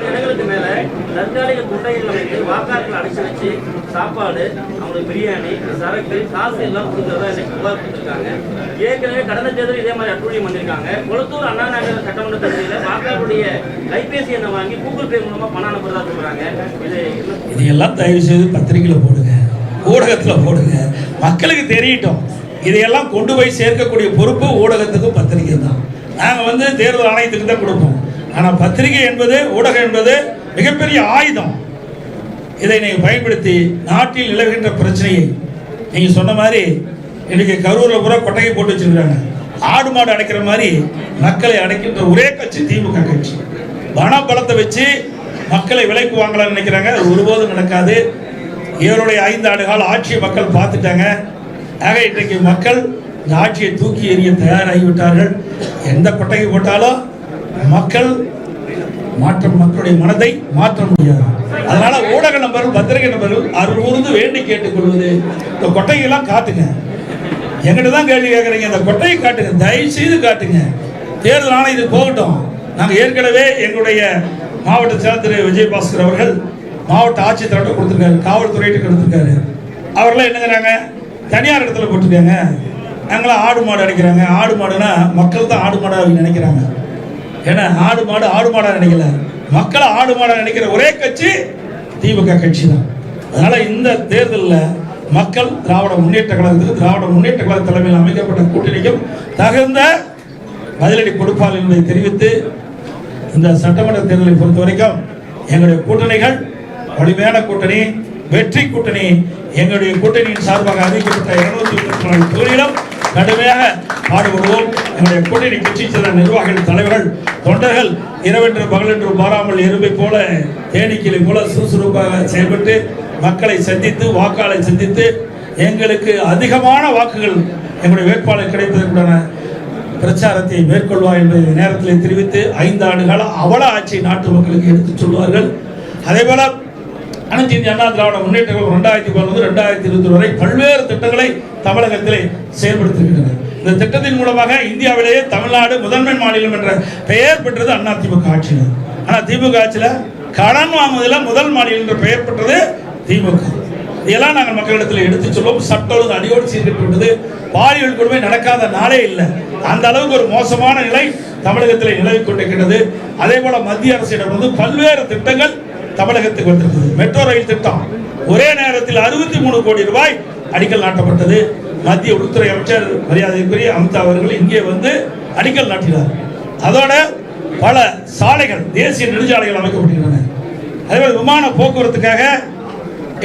இடங்களுக்கு மேல தற்காலிக குட்டைகள் அமைத்து வாக்காளர்கள் அடைச்சு வச்சு சாப்பாடு, அவங்களுக்கு பிரியாணி, சரக்கு, காசு எல்லாம் கொடுக்கறதா இன்னைக்கு புகார் கொடுத்துருக்காங்க. ஏற்கனவே கடந்த தேர்தல் இதே மாதிரி அட்டூழியம் பண்ணிருக்காங்க. குளத்தூர் அண்ணா நகர் சட்டமன்ற தொகுதியில வாக்காளருடைய கைபேசி எண்ணை வாங்கி கூகுள் பே மூலமா பணம் அனுப்புறதா சொல்றாங்க. இதையெல்லாம் தயவு செய்து பத்திரிகையில போடுங்க, ஊடகத்துல போடுங்க, மக்களுக்கு தெரியட்டும். இதையெல்லாம் கொண்டு போய் சேர்க்கக்கூடிய பொறுப்பு ஊடகத்துக்கும் பத்திரிகை தான். நாங்கள் தேர்தல் ஆணையத்துக்கு தான் கொடுப்போம். ஆனால் பத்திரிகை என்பது, ஊடகம் என்பது மிகப்பெரிய ஆயுதம். இதை நீங்கள் பயன்படுத்தி நாட்டில் நிலவுகின்ற பிரச்சனையை நீங்கள் சொன்ன மாதிரி இன்னைக்கு கரூரில் பூரா கொட்டையை போட்டு வச்சிருக்காங்க. ஆடு மாடு அடைக்கிற மாதிரி மக்களை அடைக்கின்ற ஒரே கட்சி திமுக கட்சி. பணபலத்தை வச்சு மக்களை விலைக்கு வாங்கலாம்னு நினைக்கிறாங்க. அது ஒருபோதும் நடக்காது. இவருடைய 5 ஆண்டு கால ஆட்சியை மக்கள் பார்த்துட்டாங்க. ஆக இன்றைக்கு மக்கள் இந்த ஆட்சியை தூக்கி எறிய தயாராகிவிட்டார்கள். எந்த கொட்டைக்கு போட்டாலும் மக்கள் மக்களுடைய மனதை மாற்ற முடியாது. அதனால ஊடக நபர்கள், பத்திரிகை நபர்கள் அருள்கூர்ந்து வேண்டி கேட்டுக்கொள்வது, இந்த கொட்டையெல்லாம் காட்டுங்க. எங்கிட்ட தான் கேள்வி கேட்குறீங்க, இந்த கொட்டையை காட்டுங்க, தயவு செய்து காட்டுங்க. தேர்தல் ஆணையத்துக்கு போகட்டும். நாங்கள் ஏற்கனவே எங்களுடைய மாவட்ட செயலர் திரு விஜயபாஸ்கர் அவர்கள் மாவட்ட ஆட்சித்தலைவர்கிட்ட கொடுத்துருக்காரு, காவல்துறையிட்ட கொடுத்துருக்காரு. அவரெல்லாம் என்னங்கிறாங்க, தனியார் இடத்துல போட்டிருக்காங்க, நாங்களாம் ஆடு மாடு அடைக்கிறாங்க. ஆடு மாடுனா மக்கள் தான் ஆடு மாடாக நினைக்கிறாங்க. ஏன்னா ஆடு மாடாக நினைக்கல, மக்களை ஆடு மாடாக நினைக்கிற ஒரே கட்சி திமுக கட்சி தான். அதனால இந்த தேர்தலில் மக்கள் திராவிட முன்னேற்ற கழக தலைமையில் அமைக்கப்பட்ட கூட்டணிக்கும் தகுந்த பதிலடி கொடுப்பார்கள் என்பதை தெரிவித்து, இந்த சட்டமன்ற தேர்தலை பொறுத்த வரைக்கும் எங்களுடைய கூட்டணிகள் வலிமையான கூட்டணி, வெற்றி கூட்டணி. எங்களுடைய கூட்டணியின் சார்பாக அறிவிக்கப்பட்ட 234 தொகுதியிலும் கடுமையாக பாடுபடுவோம். எங்களுடைய கூட்டணி கட்சி சேர்ந்த நிர்வாகிகள், தலைவர்கள், தொண்டர்கள் இரவென்று பகலென்று மாறாமல் எறும்பை போல, தேனீக்களை போல சுறுசுறுப்பாக செயல்பட்டு மக்களை சந்தித்து, வாக்காளரை சந்தித்து எங்களுக்கு அதிகமான வாக்குகள் எங்களுடைய வேட்பாளர் கிடைப்பதற்கான பிரச்சாரத்தை மேற்கொள்வார் என்பதை நேரத்தில் தெரிவித்து, 5 ஆண்டு கால அவல ஆட்சி நாட்டு மக்களுக்கு எடுத்துச் சொல்வார்கள். அதேபோல அனைத்து இந்திய அண்ணா திராவிட முன்னேற்ற கழகம் 2012-2020 வரை பல்வேறு திட்டங்களை தமிழகத்திலே செயல்படுத்துகின்றன. இந்த திட்டத்தின் மூலமாக இந்தியாவிலேயே தமிழ்நாடு முதன்மை மாநிலம் என்ற பெயர் பெற்றது அதிமுக ஆட்சியில். ஆனால் திமுக ஆட்சியில் கடன் வாங்குவதில் முதல் மாநிலம் என்ற பெயர் பெற்றது திமுக. இதெல்லாம் நாங்கள் மக்களிடத்தில் எடுத்துச் சொல்வோம். சட்ட ஒழுங்கு அடியோடு சீர்கட்டுவிட்டது. பாலியல் கொடுமை நடக்காத நாளே இல்லை. அந்த அளவுக்கு ஒரு மோசமான நிலை தமிழகத்தில் நிலவிக் கொண்டிருக்கிறது. அதே போல மத்திய அரசிடம் பல்வேறு திட்டங்கள் தமிழகத்துக்கு வந்திருக்கிறது. மெட்ரோ ரயில் திட்டம் ஒரே நேரத்தில் 63 கோடி ரூபாய் அடிக்கல் நாட்டப்பட்டது. மத்திய உள்துறை அமைச்சர் மரியாதைக்குரிய அமித்ஷா அவர்கள் இங்கே அடிக்கல் நாட்டினார். அதோட பல சாலைகள், தேசிய நெடுஞ்சாலைகள் அமைக்கப்படுகின்றன. அதேபோல் விமான போக்குவரத்துக்காக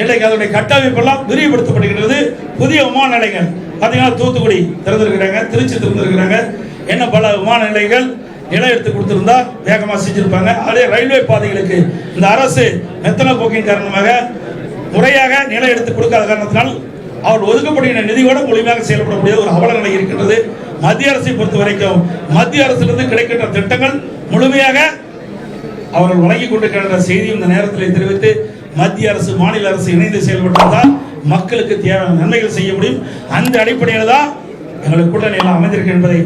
இன்றைக்கு அதனுடைய கட்டமைப்பெல்லாம் விரிவுபடுத்தப்படுகிறது. புதிய விமான நிலையங்கள் பார்த்தீங்கன்னா தூத்துக்குடி திறந்திருக்கிறாங்க, திருச்சி திறந்திருக்கிறாங்க. என்ன பல விமான நிலையங்கள் நிலம் எடுத்து கொடுத்திருந்தா வேகமாக செஞ்சிருப்பாங்க. அதே ரயில்வே பாதைகளுக்கு இந்த அரசு மெத்தன போக்கின் காரணமாக முறையாக நிலம் எடுத்து கொடுக்காத காரணத்தினால் அவர் ஒதுக்கப்படுகிற நிதியோடு முழுமையாக செயல்பட முடியாத ஒரு அவல நிலை இருக்கின்றது. மத்திய அரசை பொறுத்த வரைக்கும் மத்திய அரசிலிருந்து கிடைக்கின்ற திட்டங்கள் முழுமையாக அவர்கள் வழங்கி கொண்டிருக்கின்ற செய்தி இந்த நேரத்தில் தெரிவித்து, மத்திய அரசு மாநில அரசு இணைந்து செயல்பட்டால் மக்களுக்கு தேவையான நன்மைகள் செய்ய முடியும். அந்த அடிப்படையில் தான் எங்களுக்கு கூட்டணி எல்லாம் அமைந்திருக்கு என்பதை